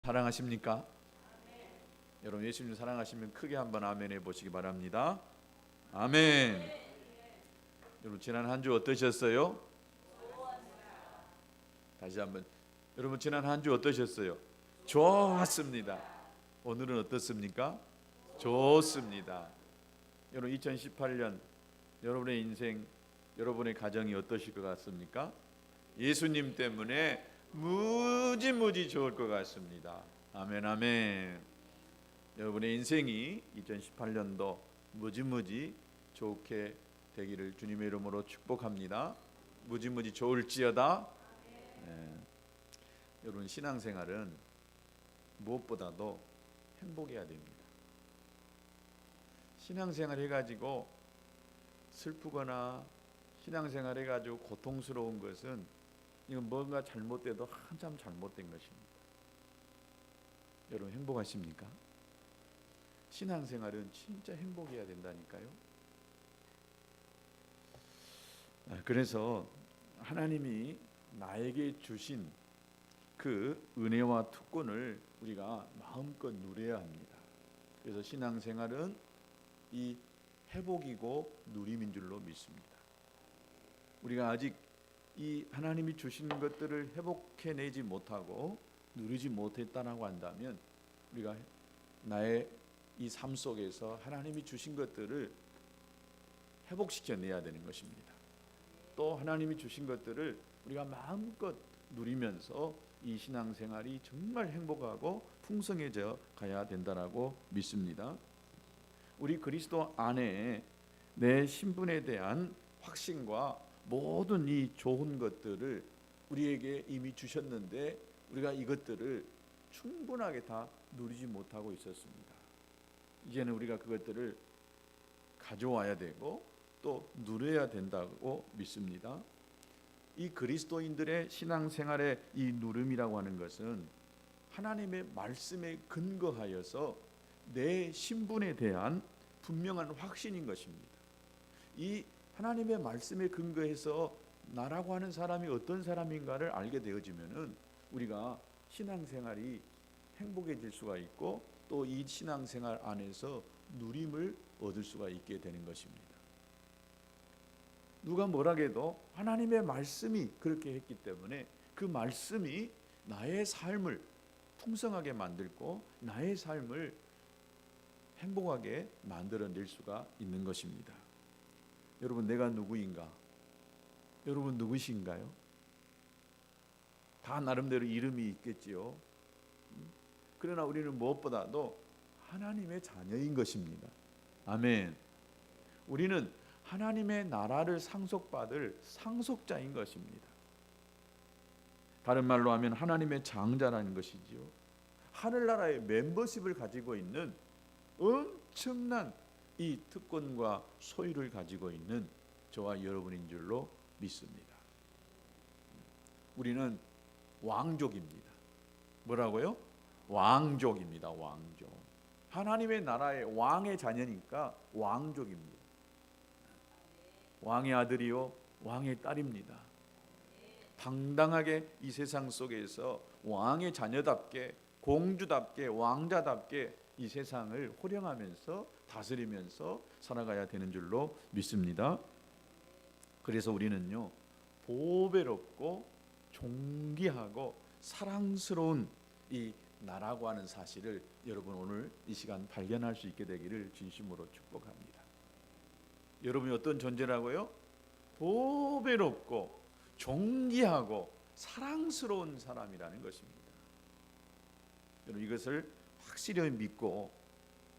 사랑하십니까? 여러분 예수님 사랑하시면 크게 한번 아멘 해보시기 바랍니다. 아멘. 여러분 지난 한 주 어떠셨어요? 다시 한번, 여러분 지난 한 주 어떠셨어요? 좋았습니다. 오늘은 어떻습니까? 좋습니다. 여러분 2018년 여러분의 인생, 여러분의 가정이 어떠실 것 같습니까? 예수님 때문에 무지무지 좋을 것 같습니다. 아멘 아멘. 여러분의 인생이 2018년도 무지무지 좋게 되기를 주님의 이름으로 축복합니다. 무지무지 좋을지어다. 네. 여러분 신앙생활은 무엇보다도 행복해야 됩니다. 신앙생활 해가지고 슬프거나 신앙생활 해가지고 고통스러운 것은 이건 뭔가 잘못돼도 한참 잘못된 것입니다. 여러분 행복하십니까? 신앙생활은 진짜 행복해야 된다니까요. 그래서 하나님이 나에게 주신 그 은혜와 특권을 우리가 마음껏 누려야 합니다. 그래서 신앙생활은 이 회복이고 누림인 줄로 믿습니다. 우리가 아직 이 하나님이 주신 것들을 회복해내지 못하고 누리지 못했다라고 한다면 우리가 나의 이 삶 속에서 하나님이 주신 것들을 회복시켜내야 되는 것입니다. 또 하나님이 주신 것들을 우리가 마음껏 누리면서 이 신앙생활이 정말 행복하고 풍성해져 가야 된다라고 믿습니다. 우리 그리스도 안에 내 신분에 대한 확신과 모든 이 좋은 것들을 우리에게 이미 주셨는데 우리가 이것들을 충분하게 다 누리지 못하고 있었습니다. 이제는 우리가 그것들을 가져와야 되고 또 누려야 된다고 믿습니다. 이 그리스도인들의 신앙생활의 이 누름이라고 하는 것은 하나님의 말씀에 근거하여서 내 신분에 대한 분명한 확신인 것입니다. 이 하나님의 말씀에 근거해서 나라고 하는 사람이 어떤 사람인가를 알게 되어지면은 우리가 신앙생활이 행복해질 수가 있고 또 이 신앙생활 안에서 누림을 얻을 수가 있게 되는 것입니다. 누가 뭐라 해도 하나님의 말씀이 그렇게 했기 때문에 그 말씀이 나의 삶을 풍성하게 만들고 나의 삶을 행복하게 만들어낼 수가 있는 것입니다. 여러분 내가 누구인가? 여러분 누구신가요? 다 나름대로 이름이 있겠지요. 그러나 우리는 무엇보다도 하나님의 자녀인 것입니다. 아멘. 우리는 하나님의 나라를 상속받을 상속자인 것입니다. 다른 말로 하면 하나님의 장자라는 것이지요. 하늘나라의 멤버십을 가지고 있는 엄청난 이 특권과 소유를 가지고 있는 저와 여러분인 줄로 믿습니다. 우리는 왕족입니다. 뭐라고요? 왕족입니다. 왕족. 하나님의 나라의 왕의 자녀니까 왕족입니다. 왕의 아들이요 왕의 딸입니다. 당당하게 이 세상 속에서 왕의 자녀답게 공주답게 왕자답게 이 세상을 호령하면서 다스리면서 살아가야 되는 줄로 믿습니다. 그래서 우리는요 보배롭고 존귀하고 사랑스러운 이 나라고 하는 사실을 여러분 오늘 이 시간 발견할 수 있게 되기를 진심으로 축복합니다. 여러분이 어떤 존재라고요? 보배롭고 존귀하고 사랑스러운 사람이라는 것입니다. 여러분 이것을 확실히 믿고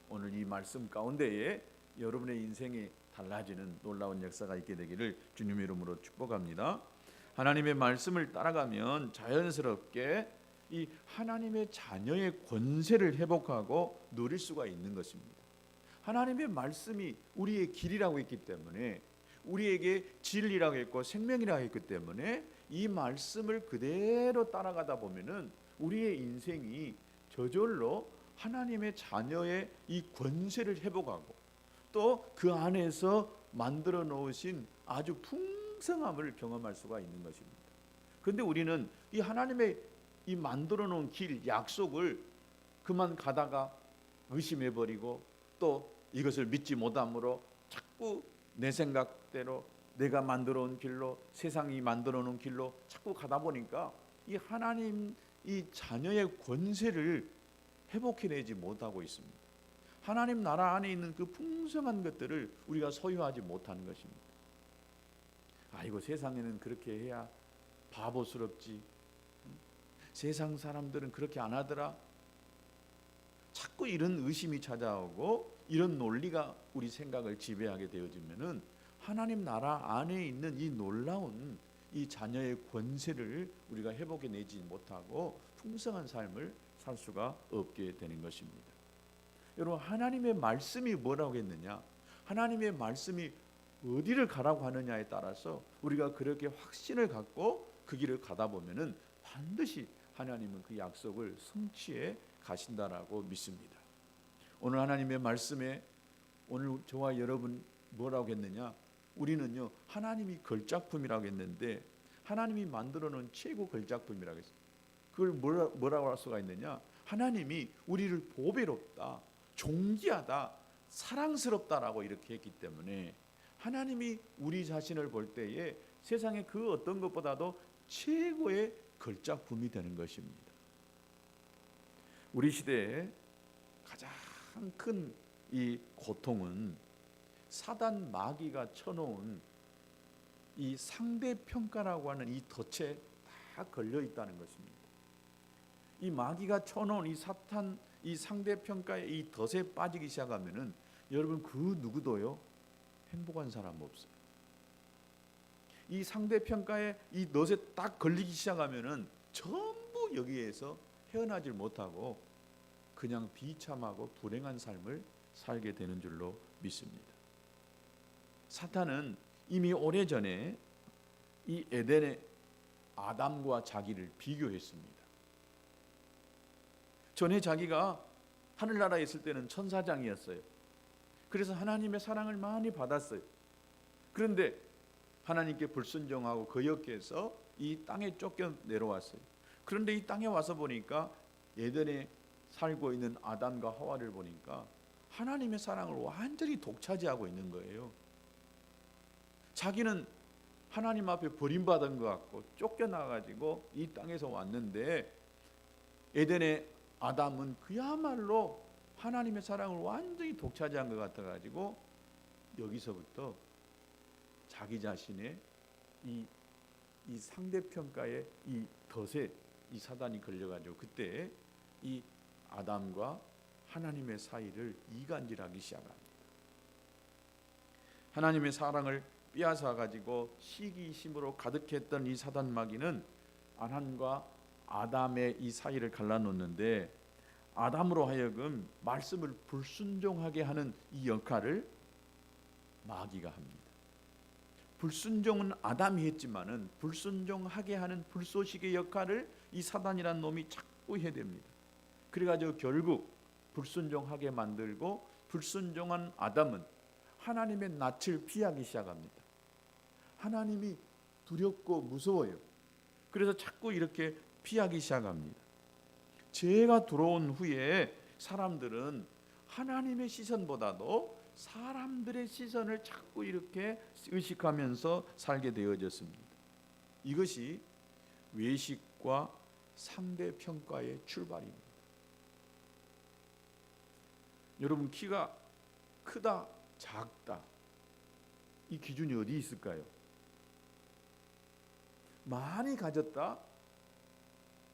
오늘 이 말씀 가운데에 여러분의 인생이 달라지는 놀라운 역사가 있게 되기를 주님의 이름으로 축복합니다. 하나님의 말씀을 따라가면 자연스럽게 이 하나님의 자녀의 권세를 회복하고 누릴 수가 있는 것입니다. 하나님의 말씀이 우리의 길이라고 했기 때문에 우리에게 진리라고 했고 생명이라고 했기 때문에 이 말씀을 그대로 따라가다 보면은 우리의 인생이 저절로 하나님의 자녀의 이 권세를 회복하고 또 그 안에서 만들어 놓으신 아주 풍성함을 경험할 수가 있는 것입니다. 그런데 우리는 이 하나님의 이 만들어 놓은 길, 약속을 그만 가다가 의심해 버리고 또 이것을 믿지 못함으로 자꾸 내 생각대로 내가 만들어 온 길로, 세상이 만들어 놓은 길로 자꾸 가다 보니까 이 하나님 이 자녀의 권세를 회복해내지 못하고 있습니다. 하나님 나라 안에 있는 그 풍성한 것들을 우리가 소유하지 못하는 것입니다. 아이고, 세상에는 그렇게 해야 바보스럽지, 세상 사람들은 그렇게 안 하더라. 자꾸 이런 의심이 찾아오고 이런 논리가 우리 생각을 지배하게 되어지면은 하나님 나라 안에 있는 이 놀라운 이 자녀의 권세를 우리가 회복해내지 못하고 풍성한 삶을 살 수가 없게 되는 것입니다. 여러분, 하나님의 말씀이 뭐라고 했느냐, 하나님의 말씀이 어디를 가라고 하느냐에 따라서 우리가 그렇게 확신을 갖고 그 길을 가다 보면은 반드시 하나님은 그 약속을 성취해 가신다라고 믿습니다. 오늘 하나님의 말씀에 오늘 저와 여러분 뭐라고 했느냐, 우리는요 하나님이 걸작품이라고 했는데 하나님이 만들어 놓은 최고 걸작품이라고 했어요. 그걸 뭐라고 할 수가 있느냐, 하나님이 우리를 보배롭다, 존귀하다, 사랑스럽다라고 이렇게 했기 때문에 하나님이 우리 자신을 볼 때에 세상의 그 어떤 것보다도 최고의 걸작품이 되는 것입니다. 우리 시대에 가장 큰 이 고통은 사단 마귀가 쳐놓은 이 상대평가라고 하는 이 덫에 다 걸려 있다는 것입니다. 이 마귀가 쳐놓은 이 사탄 이 상대평가의 이 덫에 빠지기 시작하면은 여러분 그 누구도요 행복한 사람 없어요. 이 상대평가의 이 덫에 딱 걸리기 시작하면은 전부 여기에서 헤어나질 못하고 그냥 비참하고 불행한 삶을 살게 되는 줄로 믿습니다. 사탄은 이미 오래전에 이 에덴의 아담과 자기를 비교했습니다. 전에 자기가 하늘나라에 있을 때는 천사장이었어요. 그래서 하나님의 사랑을 많이 받았어요. 그런데 하나님께 불순종하고 거역해서 이 땅에 쫓겨 내려왔어요. 그런데 이 땅에 와서 보니까 에덴에 살고 있는 아담과 하와를 보니까 하나님의 사랑을 완전히 독차지하고 있는 거예요. 자기는 하나님 앞에 버림받은 것 같고 쫓겨나가지고 이 땅에서 왔는데 에덴의 아담은 그야말로 하나님의 사랑을 완전히 독차지한 것 같아가지고 여기서부터 자기 자신의 이 상대평가의 이 덫에 이 사단이 걸려가지고 그때 이 아담과 하나님의 사이를 이간질하기 시작합니다. 하나님의 사랑을 빼앗아 가지고 시기심으로 가득했던 이 사단 마귀는 아담과 아담의 이 사이를 갈라놓는데 아담으로 하여금 말씀을 불순종하게 하는 이 역할을 마귀가 합니다. 불순종은 아담이 했지만은 불순종하게 하는 불쏘시개 역할을 이 사단이란 놈이 자꾸 해야 됩니다. 그래가지고 결국 불순종하게 만들고 불순종한 아담은 하나님의 낯을 피하기 시작합니다. 하나님이 두렵고 무서워요. 그래서 자꾸 이렇게 피하기 시작합니다. 죄가 들어온 후에 사람들은 하나님의 시선보다도 사람들의 시선을 자꾸 이렇게 의식하면서 살게 되어졌습니다. 이것이 외식과 상대평가의 출발입니다. 여러분, 키가 크다, 작다, 이 기준이 어디 있을까요? 많이 가졌다,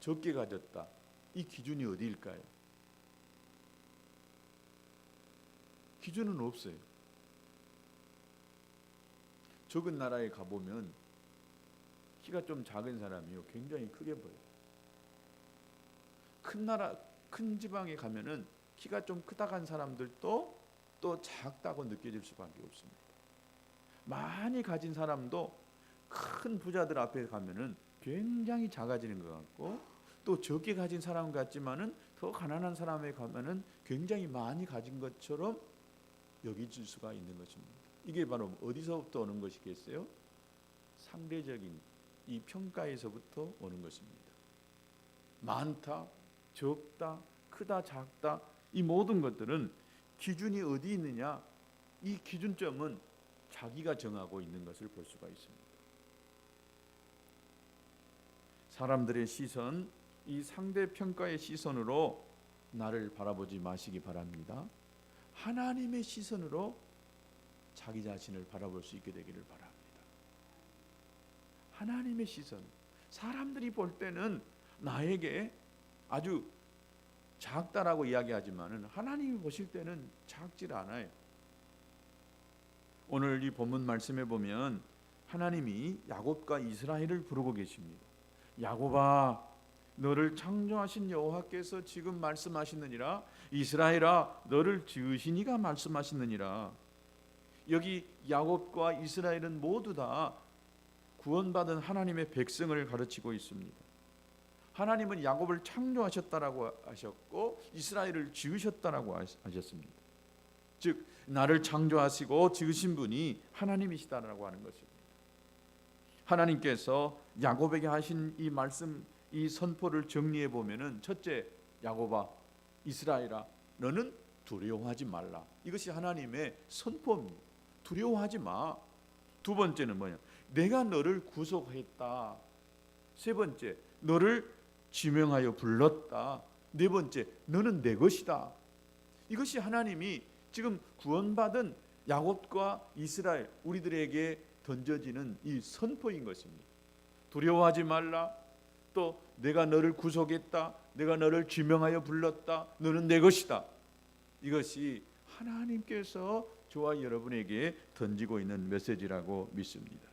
적게 가졌다, 이 기준이 어디일까요? 기준은 없어요. 적은 나라에 가보면 키가 좀 작은 사람이요 굉장히 크게 보여요. 큰 나라, 큰 지방에 가면은 키가 좀 크다 간 사람들도 또 작다고 느껴질 수밖에 없습니다. 많이 가진 사람도 큰 부자들 앞에 가면은 굉장히 작아지는 것 같고, 또 적게 가진 사람 같지만은 더 가난한 사람에 가면은 굉장히 많이 가진 것처럼 여겨질 수가 있는 것입니다. 이게 바로 어디서부터 오는 것이겠어요? 상대적인 이 평가에서부터 오는 것입니다. 많다, 적다, 크다, 작다, 이 모든 것들은 기준이 어디 있느냐? 이 기준점은 자기가 정하고 있는 것을 볼 수가 있습니다. 사람들의 시선, 이 상대평가의 시선으로 나를 바라보지 마시기 바랍니다. 하나님의 시선으로 자기 자신을 바라볼 수 있게 되기를 바랍니다. 하나님의 시선, 사람들이 볼 때는 나에게 아주 작다라고 이야기하지만 하나님이 보실 때는 작질 않아요. 오늘 이 본문 말씀에 보면 하나님이 야곱과 이스라엘을 부르고 계십니다. 야곱아, 너를 창조하신 여호와께서 지금 말씀하시느니라. 이스라엘아, 너를 지으신 이가 말씀하시느니라. 여기 야곱과 이스라엘은 모두 다 구원받은 하나님의 백성을 가르치고 있습니다. 하나님은 야곱을 창조하셨다라고 하셨고 이스라엘을 지으셨다라고 하셨습니다. 즉 나를 창조하시고 지으신 분이 하나님이시다라고 하는 것입니다. 하나님께서 야곱에게 하신 이 말씀, 이 선포를 정리해 보면은 첫째, 야곱아, 이스라엘아, 너는 두려워하지 말라. 이것이 하나님의 선포입니다. 두려워하지 마. 두 번째는 뭐냐? 내가 너를 구속했다. 세 번째, 너를 지명하여 불렀다. 네 번째, 너는 내 것이다. 이것이 하나님이 지금 구원받은 야곱과 이스라엘, 우리들에게 던져지는 이 선포인 것입니다. 두려워하지 말라. 또 내가 너를 구속했다. 내가 너를 지명하여 불렀다. 너는 내 것이다. 이것이 하나님께서 저와 여러분에게 던지고 있는 메시지라고 믿습니다.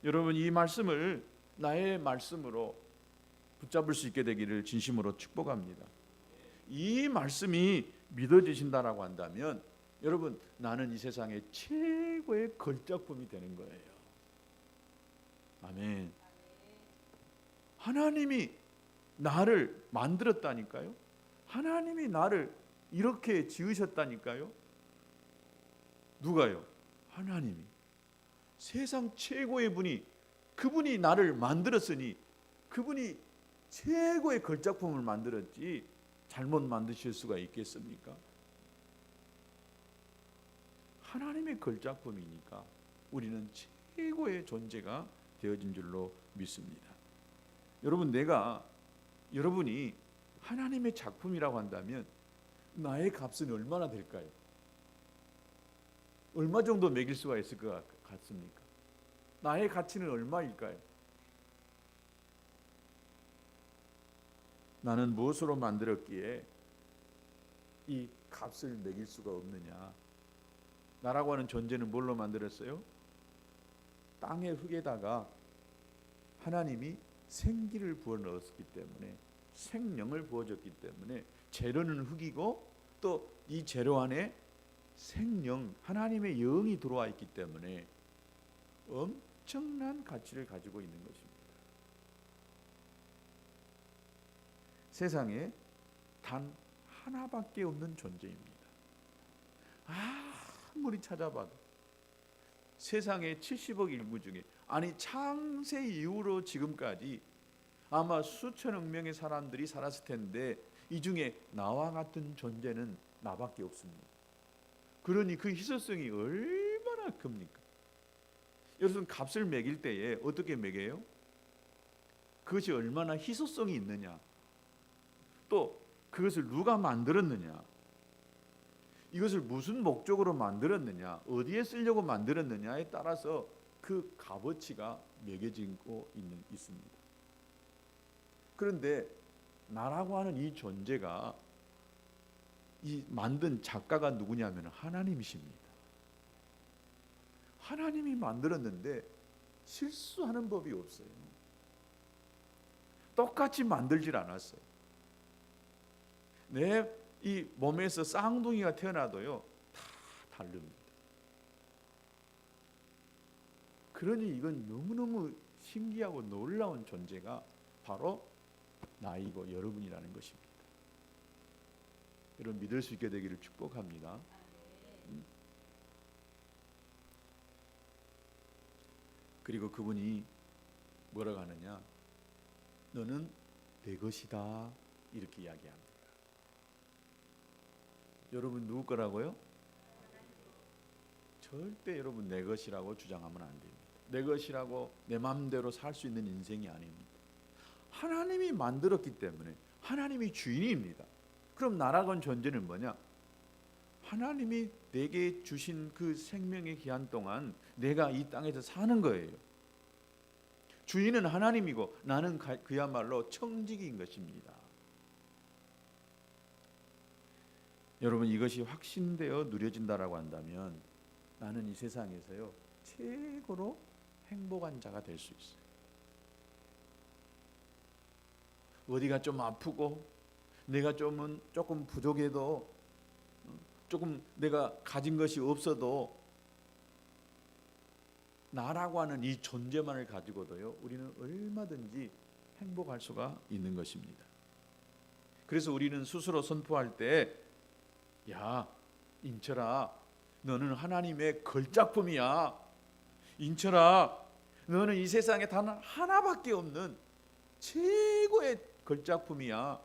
여러분, 이 말씀을 나의 말씀으로 붙잡을 수 있게 되기를 진심으로 축복합니다. 이 말씀이 믿어지신다라고 한다면 여러분, 나는 이 세상의 최고의 걸작품이 되는 거예요. 아멘. 하나님이 나를 만들었다니까요. 하나님이 나를 이렇게 지으셨다니까요. 누가요? 하나님이. 세상 최고의 분이, 그분이 나를 만들었으니 그분이 최고의 걸작품을 만들었지 잘못 만드실 수가 있겠습니까? 하나님의 걸작품이니까 우리는 최고의 존재가 되어진 줄로 믿습니다. 여러분, 여러분이 하나님의 작품이라고 한다면 나의 값은 얼마나 될까요? 얼마 정도 매길 수가 있을 것 같습니까? 나의 가치는 얼마일까요? 나는 무엇으로 만들었기에 이 값을 매길 수가 없느냐? 나라고 하는 존재는 뭘로 만들었어요? 땅의 흙에다가 하나님이 생기를 부어 넣었기 때문에, 생명을 부어줬기 때문에 재료는 흙이고 또 이 재료 안에 생명, 하나님의 영이 들어와 있기 때문에 엄청난 가치를 가지고 있는 것입니다. 세상에 단 하나밖에 없는 존재입니다. 아무리 찾아봐도 세상의 70억 인구 중에, 아니 창세 이후로 지금까지 아마 수천억 명의 사람들이 살았을 텐데 이 중에 나와 같은 존재는 나밖에 없습니다. 그러니 그 희소성이 얼마나 큽니까? 여러분, 값을 매길 때에 어떻게 매겨요? 그것이 얼마나 희소성이 있느냐, 또 그것을 누가 만들었느냐, 이것을 무슨 목적으로 만들었느냐, 어디에 쓰려고 만들었느냐에 따라서 그 값어치가 매겨지고 있습니다. 그런데 나라고 하는 이 존재가, 이 만든 작가가 누구냐면 하나님이십니다. 하나님이 만들었는데 실수하는 법이 없어요. 똑같이 만들질 않았어요. 내 이 몸에서 쌍둥이가 태어나도요 다 다릅니다. 그러니 이건 너무너무 신기하고 놀라운 존재가 바로 나이고 여러분이라는 것입니다. 여러분, 믿을 수 있게 되기를 축복합니다. 그리고 그분이 뭐라고 하느냐? 너는 내 것이다 이렇게 이야기합니다. 여러분 누구 거라고요? 절대 여러분 내 것이라고 주장하면 안 됩니다. 내 것이라고 내 마음대로 살 수 있는 인생이 아닙니다. 하나님이 만들었기 때문에 하나님이 주인입니다. 그럼 나라건 존재는 뭐냐? 하나님이 내게 주신 그 생명의 기한 동안 내가 이 땅에서 사는 거예요. 주인은 하나님이고 나는 그야말로 청지기인 것입니다. 여러분 이것이 확신되어 누려진다라고 한다면 나는 이 세상에서요 최고로 행복한 자가 될 수 있어요. 어디가 좀 아프고 내가 조금 부족해도 조금 내가 가진 것이 없어도 나라고 하는 이 존재만을 가지고도요 우리는 얼마든지 행복할 수가 있는 것입니다. 그래서 우리는 스스로 선포할 때 야 인철아 너는 하나님의 걸작품이야. 인철아 너는 이 세상에 단 하나밖에 없는 최고의 걸작품이야.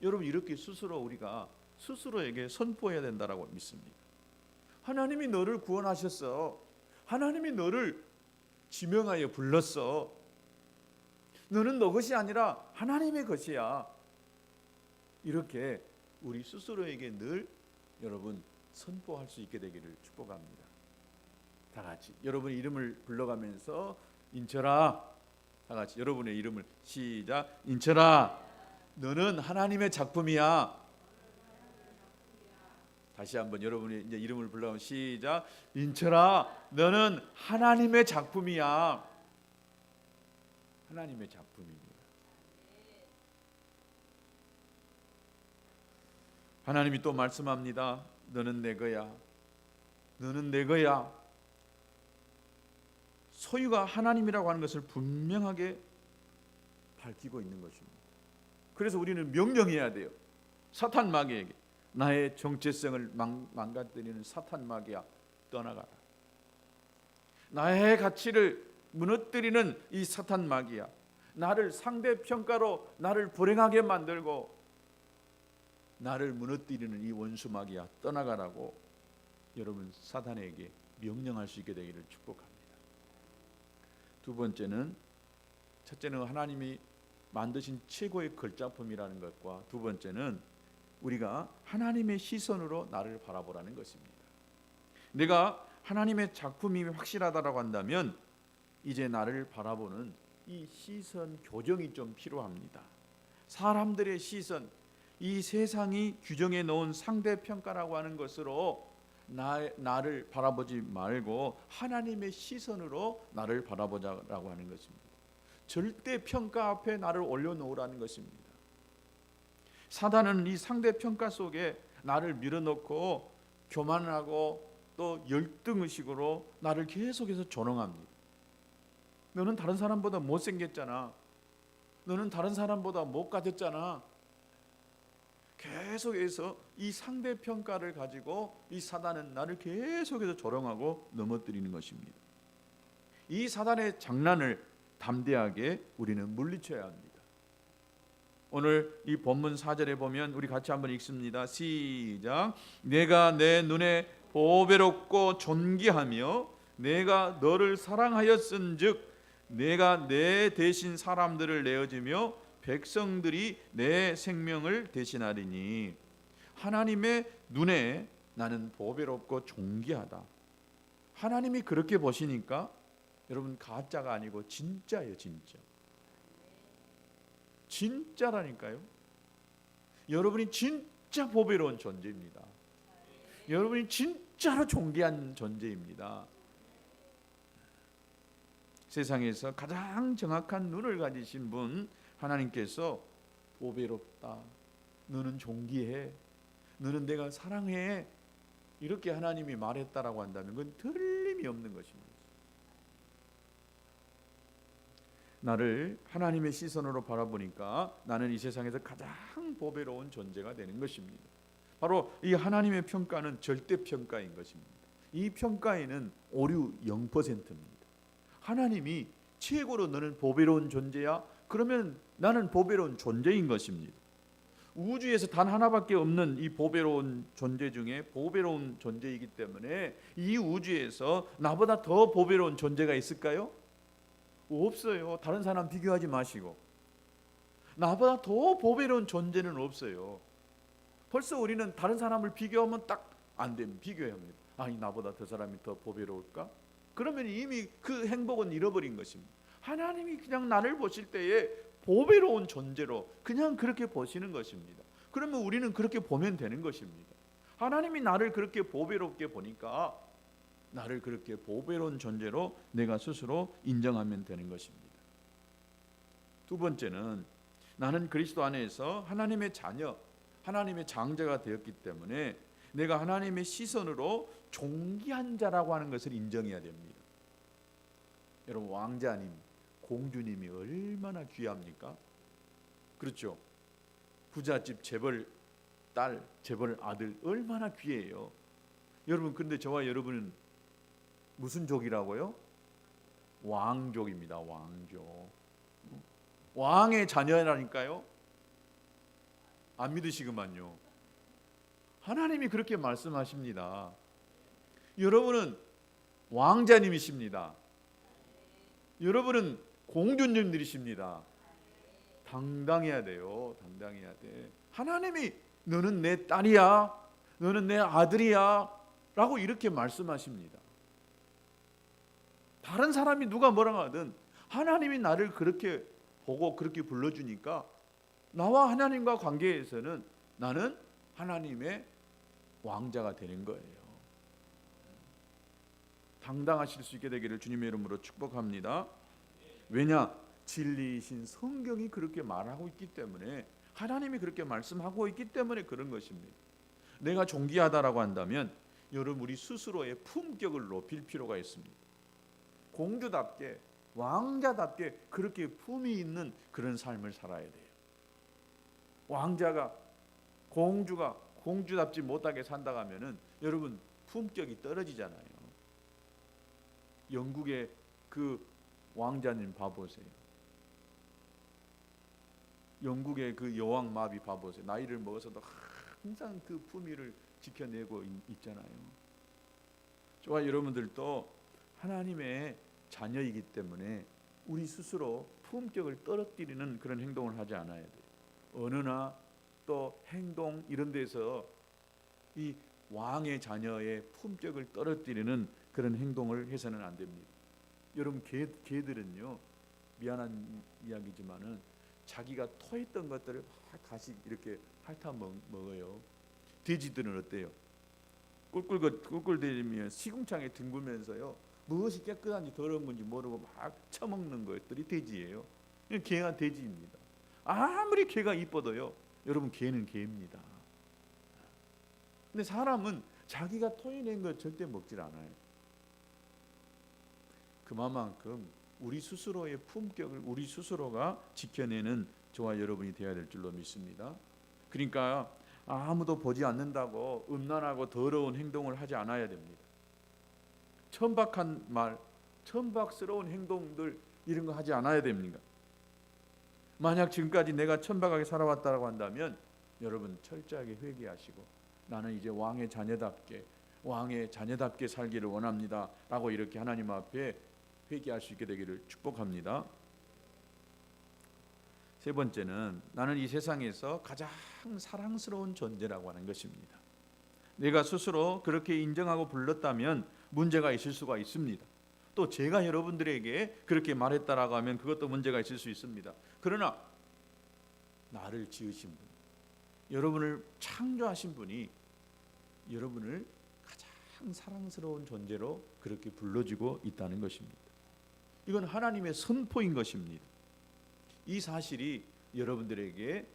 여러분 이렇게 우리가 스스로에게 선포해야 된다라고 믿습니다. 하나님이 너를 구원하셨어. 하나님이 너를 지명하여 불렀어. 너는 너 것이 아니라 하나님의 것이야. 이렇게 우리 스스로에게 늘 여러분 선포할 수 있게 되기를 축복합니다. 다 같이 여러분의 이름을 불러가면서 인철아, 다 같이 여러분의 이름을 시작. 인철아 너는 하나님의 작품이야. 다시 한번 여러분의 이제 이름을 불러가면 시작. 인철아 너는 하나님의 작품이야. 하나님의 작품입니다. 하나님이 또 말씀합니다. 너는 내 거야. 너는 내 거야. 소유가 하나님이라고 하는 것을 분명하게 밝히고 있는 것입니다. 그래서 우리는 명령해야 돼요. 사탄 마귀에게 나의 정체성을 망가뜨리는 사탄 마귀야 떠나가라. 나의 가치를 무너뜨리는 이 사탄 마귀야 나를 상대평가로 나를 불행하게 만들고 나를 무너뜨리는 이 원수 마귀야 떠나가라고 여러분 사탄에게 명령할 수 있게 되기를 축복합니다. 두 번째는 첫째는 하나님이 만드신 최고의 걸작품이라는 것과 두 번째는 우리가 하나님의 시선으로 나를 바라보라는 것입니다. 내가 하나님의 작품이 확실하다라고 한다면 이제 나를 바라보는 이 시선 교정이 좀 필요합니다. 사람들의 시선, 이 세상이 규정해 놓은 상대평가라고 하는 것으로 나를 바라보지 말고 하나님의 시선으로 나를 바라보자라고 하는 것입니다. 절대 평가 앞에 나를 올려놓으라는 것입니다. 사단은 이 상대평가 속에 나를 밀어넣고 교만하고 또 열등의식으로 나를 계속해서 조롱합니다. 너는 다른 사람보다 못생겼잖아. 너는 다른 사람보다 못 가졌잖아. 계속해서 이 상대평가를 가지고 이 사단은 나를 계속해서 조롱하고 넘어뜨리는 것입니다. 이 사단의 장난을 담대하게 우리는 물리쳐야 합니다. 오늘 이 본문 4절에 보면 우리 같이 한번 읽습니다. 시작. 내가 내 눈에 보배롭고 존귀하며 내가 너를 사랑하였은즉 내가 내 대신 사람들을 내어주며 백성들이 내 생명을 대신하리니. 하나님의 눈에 나는 보배롭고 존귀하다. 하나님이 그렇게 보시니까 여러분 가짜가 아니고 진짜예요. 진짜라니까요. 여러분이 진짜 보배로운 존재입니다. 여러분이 진짜로 존귀한 존재입니다. 세상에서 가장 정확한 눈을 가지신 분 하나님께서 보배롭다, 너는 존귀해, 너는 내가 사랑해, 이렇게 하나님이 말했다라고 한다면 그건 틀림이 없는 것입니다. 나를 하나님의 시선으로 바라보니까 나는 이 세상에서 가장 보배로운 존재가 되는 것입니다. 바로 이 하나님의 평가는 절대평가인 것입니다. 이 평가에는 오류 0%입니다. 하나님이 최고로 너는 보배로운 존재야, 그러면 나는 보배로운 존재인 것입니다. 우주에서 단 하나밖에 없는 이 보배로운 존재 중에 보배로운 존재이기 때문에 이 우주에서 나보다 더 보배로운 존재가 있을까요? 없어요. 다른 사람 비교하지 마시고. 나보다 더 보배로운 존재는 없어요. 벌써 우리는 다른 사람을 비교하면 딱 안 됩니다. 비교해야 합니다. 아니, 나보다 저 사람이 더 보배로울까? 그러면 이미 그 행복은 잃어버린 것입니다. 하나님이 그냥 나를 보실 때에 보배로운 존재로 그냥 그렇게 보시는 것입니다. 그러면 우리는 그렇게 보면 되는 것입니다. 하나님이 나를 그렇게 보배롭게 보니까 나를 그렇게 보배로운 존재로 내가 스스로 인정하면 되는 것입니다. 두 번째는 나는 그리스도 안에서 하나님의 자녀, 하나님의 장자가 되었기 때문에 내가 하나님의 시선으로 존귀한 자라고 하는 것을 인정해야 됩니다. 여러분, 왕자님, 공주님이 얼마나 귀합니까? 그렇죠? 부잣집 재벌 딸, 재벌 아들 얼마나 귀해요. 여러분, 근데 저와 여러분은 무슨 족이라고요? 왕족입니다. 왕족. 왕의 자녀라니까요. 안 믿으시구만요. 하나님이 그렇게 말씀하십니다. 여러분은 왕자님이십니다. 여러분은 공주님들이십니다. 당당해야 돼요. 당당해야 돼. 하나님이 너는 내 딸이야, 너는 내 아들이야 라고 이렇게 말씀하십니다. 다른 사람이 누가 뭐라 하든 하나님이 나를 그렇게 보고 그렇게 불러주니까 나와 하나님과 관계에서는 나는 하나님의 왕자가 되는 거예요. 당당하실 수 있게 되기를 주님의 이름으로 축복합니다. 왜냐? 진리이신 성경이 그렇게 말하고 있기 때문에, 하나님이 그렇게 말씀하고 있기 때문에 그런 것입니다. 내가 존귀하다라고 한다면 여러분, 우리 스스로의 품격을 높일 필요가 있습니다. 공주답게, 왕자답게 그렇게 품이 있는 그런 삶을 살아야 돼요. 왕자가, 공주가 공주답지 못하게 산다고 하면은 여러분 품격이 떨어지잖아요. 영국의 그 왕자님 봐보세요. 영국의 그 여왕 마비 봐보세요. 나이를 먹어서도 항상 그 품위를 지켜내고 있잖아요. 저와 여러분들도 하나님의 자녀이기 때문에 우리 스스로 품격을 떨어뜨리는 그런 행동을 하지 않아야 돼요. 언어나 또 행동 이런 데서 이 왕의 자녀의 품격을 떨어뜨리는 그런 행동을 해서는 안 됩니다. 여러분, 개들은요, 미안한 이야기지만은 자기가 토했던 것들을 막 다시 이렇게 핥아 먹어요. 돼지들은 어때요? 꿀꿀대면 시궁창에 뒹굴면서요, 무엇이 깨끗한지 더러운 건지 모르고 막 처먹는 것들이 돼지예요. 개가 돼지입니다. 아무리 개가 이뻐도요, 여러분, 개는 개입니다. 근데 사람은 자기가 토해낸 것 절대 먹질 않아요. 그만큼 우리 스스로의 품격을 우리 스스로가 지켜내는 저와 여러분이 되어야 될 줄로 믿습니다. 그러니까 아무도 보지 않는다고 음란하고 더러운 행동을 하지 않아야 됩니다. 천박한 말, 천박스러운 행동들 이런 거 하지 않아야 됩니다. 만약 지금까지 내가 천박하게 살아왔다고 한다면 여러분 철저하게 회개하시고 나는 이제 왕의 자녀답게 살기를 원합니다 라고 이렇게 하나님 앞에 회개할 수 있게 되기를 축복합니다. 세 번째는 나는 이 세상에서 가장 사랑스러운 존재라고 하는 것입니다. 내가 스스로 그렇게 인정하고 불렀다면 문제가 있을 수가 있습니다. 또 제가 여러분들에게 그렇게 말했다라고 하면 그것도 문제가 있을 수 있습니다. 그러나 나를 지으신 분, 여러분을 창조하신 분이 여러분을 가장 사랑스러운 존재로 그렇게 불러주고 있다는 것입니다. 이건 하나님의 선포인 것입니다. 이 사실이 여러분들에게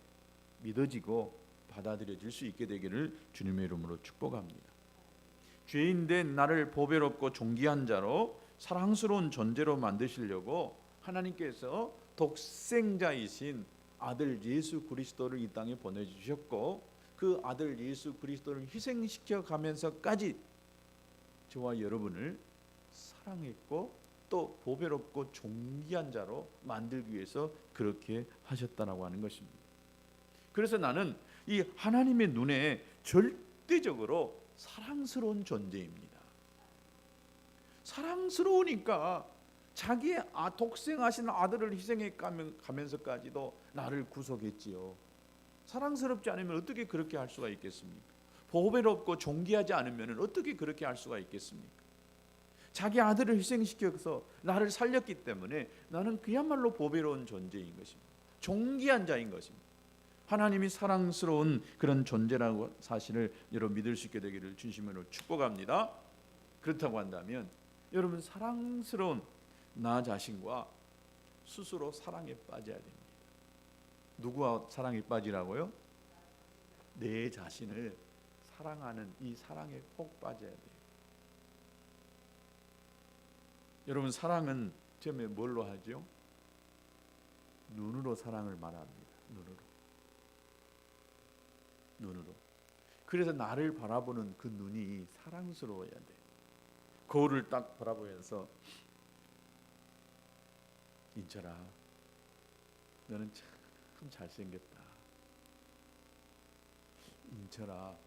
믿어지고 받아들여질 수 있게 되기를 주님의 이름으로 축복합니다. 죄인된 나를 보배롭고 존귀한 자로 사랑스러운 존재로 만드시려고 하나님께서 독생자이신 아들 예수 그리스도를 이 땅에 보내주셨고 그 아들 예수 그리스도를 희생시켜 가면서까지 저와 여러분을 사랑했고 또 보배롭고 존귀한 자로 만들기 위해서 그렇게 하셨다라고 하는 것입니다. 그래서 나는 이 하나님의 눈에 절대적으로 사랑스러운 존재입니다. 사랑스러우니까 자기의 독생하신 아들을 희생해 가면서까지도 나를 구속했지요. 사랑스럽지 않으면 어떻게 그렇게 할 수가 있겠습니까? 보배롭고 존귀하지 않으면 어떻게 그렇게 할 수가 있겠습니까? 자기 아들을 희생시켜서 나를 살렸기 때문에 나는 그야말로 보배로운 존재인 것입니다. 존귀한 자인 것입니다. 하나님이 사랑스러운 그런 존재라고 사실을 여러분 믿을 수 있게 되기를 진심으로 축복합니다. 그렇다고 한다면 여러분 사랑스러운 나 자신과 스스로 사랑에 빠져야 됩니다. 누구와 사랑에 빠지라고요? 내 자신을 사랑하는 이 사랑에 꼭 빠져야 돼요. 여러분 사랑은 처음에 뭘로 하죠? 눈으로 사랑을 말합니다. 눈으로. 그래서 나를 바라보는 그 눈이 사랑스러워야 돼. 거울을 딱 바라보면서 인철아, 너는 참 잘생겼다. 인철아,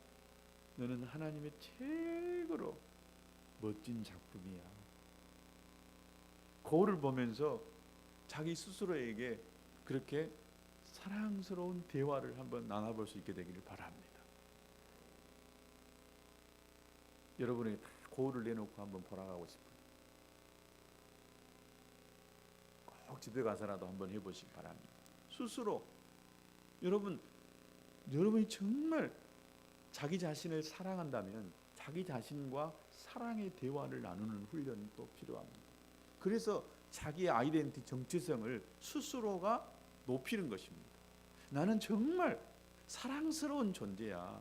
너는 하나님의 최고로 멋진 작품이야. 거울을 보면서 자기 스스로에게 그렇게 사랑스러운 대화를 한번 나눠볼 수 있게 되기를 바랍니다. 여러분에게 다 거울을 내놓고 한번 보라가고 싶어요. 꼭 집에 가서라도 한번 해보시기 바랍니다. 스스로 여러분이 정말 자기 자신을 사랑한다면 자기 자신과 사랑의 대화를 나누는 훈련이 또 필요합니다. 그래서 자기의 아이덴티티 정체성을 스스로가 높이는 것입니다. 나는 정말 사랑스러운 존재야.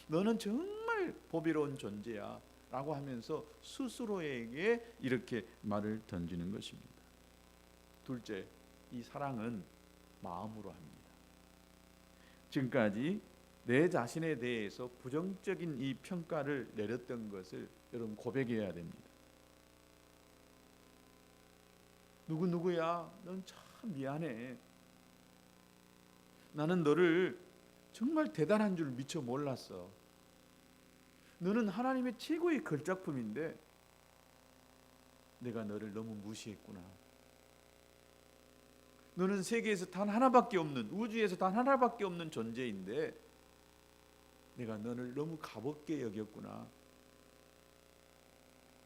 너는 정말 보배로운 존재야. 라고 하면서 스스로에게 이렇게 말을 던지는 것입니다. 둘째, 이 사랑은 마음으로 합니다. 지금까지 내 자신에 대해서 부정적인 이 평가를 내렸던 것을 여러분 고백해야 됩니다. 누구야? 넌 참 미안해. 나는 너를 정말 대단한 줄 미처 몰랐어. 너는 하나님의 최고의 걸작품인데 내가 너를 너무 무시했구나. 너는 세계에서 단 하나밖에 없는, 우주에서 단 하나밖에 없는 존재인데 내가 너를 너무 가볍게 여겼구나.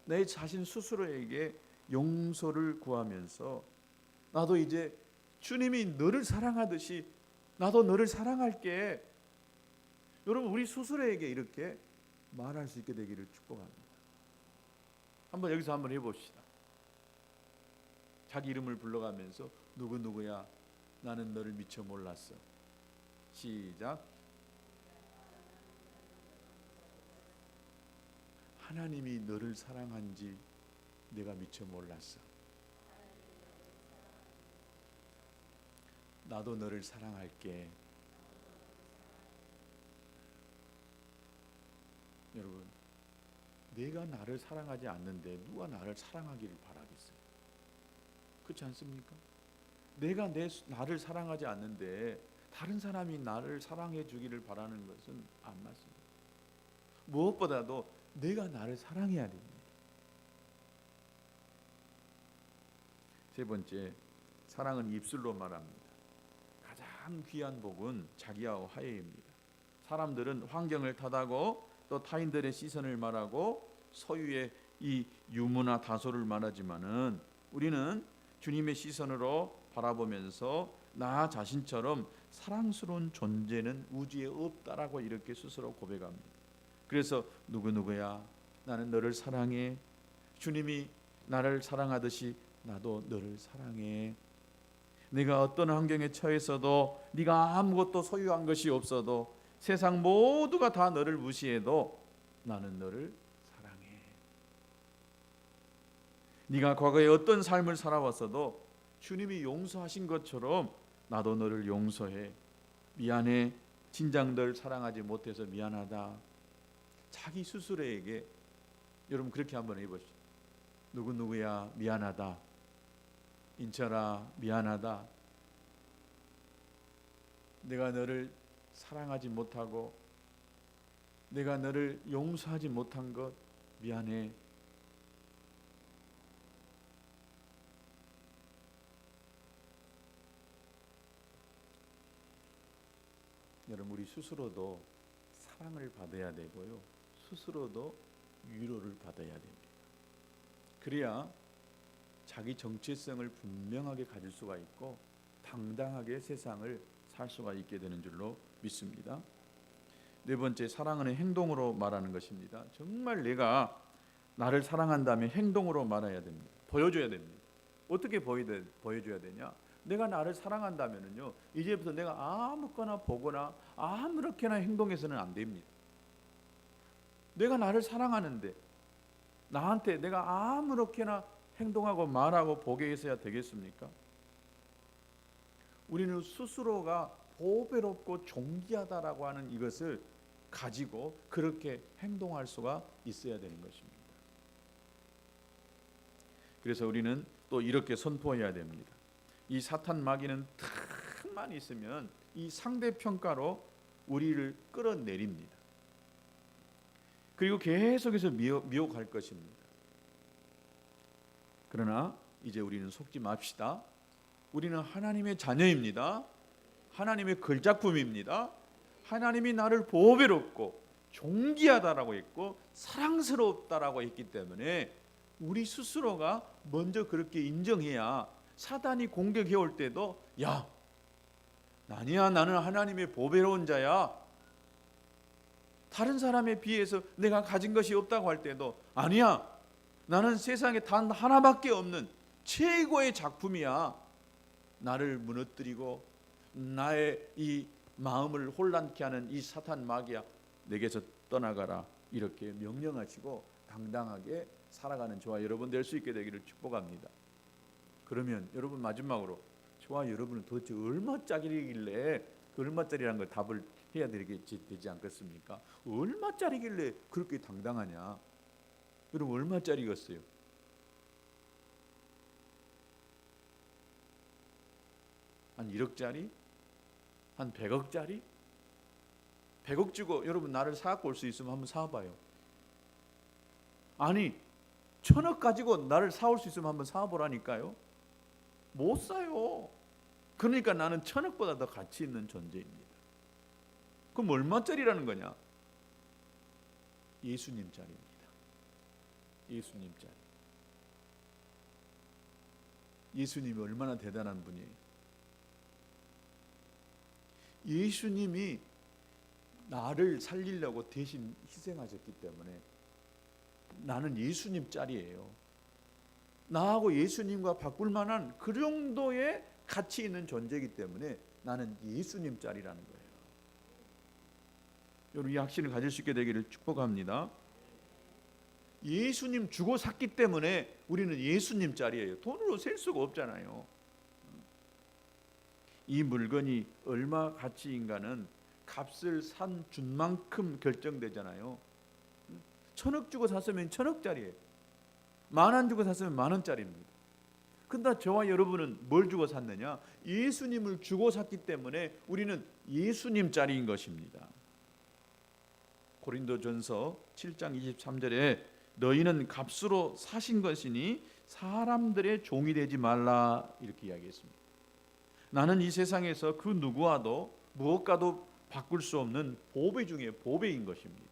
내 자신 스스로에게 용서를 구하면서 나도 이제 주님이 너를 사랑하듯이 나도 너를 사랑할게. 여러분 우리 스스로에게 이렇게 말할 수 있게 되기를 축복합니다. 한번 여기서 한번 해봅시다. 자기 이름을 불러가면서 누구야? 나는 너를 미처 몰랐어. 시작. 하나님이 너를 사랑한지 내가 미처 몰랐어. 나도 너를 사랑할게. 여러분, 내가 나를 사랑하지 않는데 누가 나를 사랑하기를 바라겠어요? 그렇지 않습니까? 내가 나를 사랑하지 않는데 다른 사람이 나를 사랑해 주기를 바라는 것은 안 맞습니다. 무엇보다도 내가 나를 사랑해야 됩니다. 세 번째, 사랑은 입술로 말합니다. 가장 귀한 복은 자기와 화해입니다. 사람들은 환경을 탓하고 또 타인들의 시선을 말하고 소유의 이 유무나 다소를 말하지만은 우리는 주님의 시선으로 바라보면서 나 자신처럼 사랑스러운 존재는 우주에 없다라고 이렇게 스스로 고백합니다. 그래서 누구야? 나는 너를 사랑해. 주님이 나를 사랑하듯이 나도 너를 사랑해. 네가 어떤 환경에 처했어도 네가 아무것도 소유한 것이 없어도 세상 모두가 다 너를 무시해도 나는 너를 사랑해. 네가 과거에 어떤 삶을 살아왔어도 주님이 용서하신 것처럼 나도 너를 용서해. 미안해. 진작 널 사랑하지 못해서 미안하다. 자기 스스로에게 여러분 그렇게 한번 해보시죠. 누구누구야 미안하다, 인철아 미안하다, 내가 너를 사랑하지 못하고 내가 너를 용서하지 못한 것 미안해. 여러분, 우리 스스로도 사랑을 받아야 되고요, 스스로도 위로를 받아야 됩니다. 그래야 자기 정체성을 분명하게 가질 수가 있고 당당하게 세상을 살 수가 있게 되는 줄로 믿습니다. 네 번째, 사랑은 행동으로 말하는 것입니다. 정말 내가 나를 사랑한다면 행동으로 말해야 됩니다. 보여줘야 됩니다. 어떻게 보여줘야 되냐? 내가 나를 사랑한다면요, 이제부터 내가 아무거나 보거나 아무렇게나 행동해서는 안 됩니다. 내가 나를 사랑하는데 나한테 내가 아무렇게나 행동하고 말하고 보게 해서야 되겠습니까? 우리는 스스로가 보배롭고 존귀하다라고 하는 이것을 가지고 그렇게 행동할 수가 있어야 되는 것입니다. 그래서 우리는 또 이렇게 선포해야 됩니다. 이 사탄 마귀는 틈만 있으면 이 상대평가로 우리를 끌어내립니다. 그리고 계속해서 미혹할 것입니다. 그러나 이제 우리는 속지 맙시다. 우리는 하나님의 자녀입니다. 하나님의 걸작품입니다. 하나님이 나를 보배롭고 존귀하다라고 했고 사랑스럽다라고 했기 때문에 우리 스스로가 먼저 그렇게 인정해야 사단이 공격해 올 때도 야, 아니야, 나는 하나님의 보배로운 자야. 다른 사람에 비해서 내가 가진 것이 없다고 할 때도 아니야, 나는 세상에 단 하나밖에 없는 최고의 작품이야. 나를 무너뜨리고 나의 이 마음을 혼란케 하는 이 사탄 마귀야, 내게서 떠나가라, 이렇게 명령하시고 당당하게 살아가는 저와 여러분 될 수 있게 되기를 축복합니다. 그러면 여러분, 마지막으로 저와 여러분은 도대체 얼마짜리길래, 그 얼마짜리라는 걸 답을 해야 되지 않겠습니까? 얼마짜리길래 그렇게 당당하냐? 여러분, 얼마짜리겠어요? 한 1억짜리? 한 100억짜리? 100억 주고 여러분 나를 사갖고 올 수 있으면 한번 사봐요. 아니, 1000억 가지고 나를 사올 수 있으면 한번 사보라니까요. 못 사요. 그러니까 나는 1000억보다 더 가치 있는 존재입니다. 그럼 얼마짜리라는 거냐? 예수님짜리입니다. 예수님짜리. 예수님이 얼마나 대단한 분이에요. 예수님이 나를 살리려고 대신 희생하셨기 때문에 나는 예수님 짤이에요. 나하고 예수님과 바꿀 만한 그 정도의 가치 있는 존재이기 때문에 나는 예수님 짤이라는 거예요. 여러분, 이 확신을 가질 수 있게 되기를 축복합니다. 예수님 주고 샀기 때문에 우리는 예수님 짤이에요. 돈으로 셀 수가 없잖아요. 이 물건이 얼마 가치인가는 값을 준 만큼 결정되잖아요. 1000억 주고 샀으면 1000억짜리예요. 10,000원 주고 샀으면 10,000원짜리입니다. 근데 저와 여러분은 뭘 주고 샀느냐? 예수님을 주고 샀기 때문에 우리는 예수님짜리인 것입니다. 고린도전서 7장 23절에 너희는 값으로 사신 것이니 사람들의 종이 되지 말라, 이렇게 이야기했습니다. 나는 이 세상에서 그 누구와도 무엇과도 바꿀 수 없는 보배 중에 보배인 것입니다.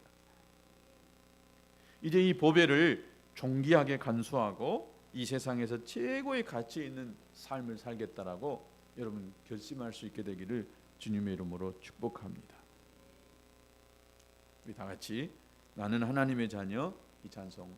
이제 이 보배를 존귀하게 간수하고 이 세상에서 최고의 가치 있는 삶을 살겠다라고 여러분 결심할 수 있게 되기를 주님의 이름으로 축복합니다. 우리 다 같이 나는 하나님의 자녀, 이 찬송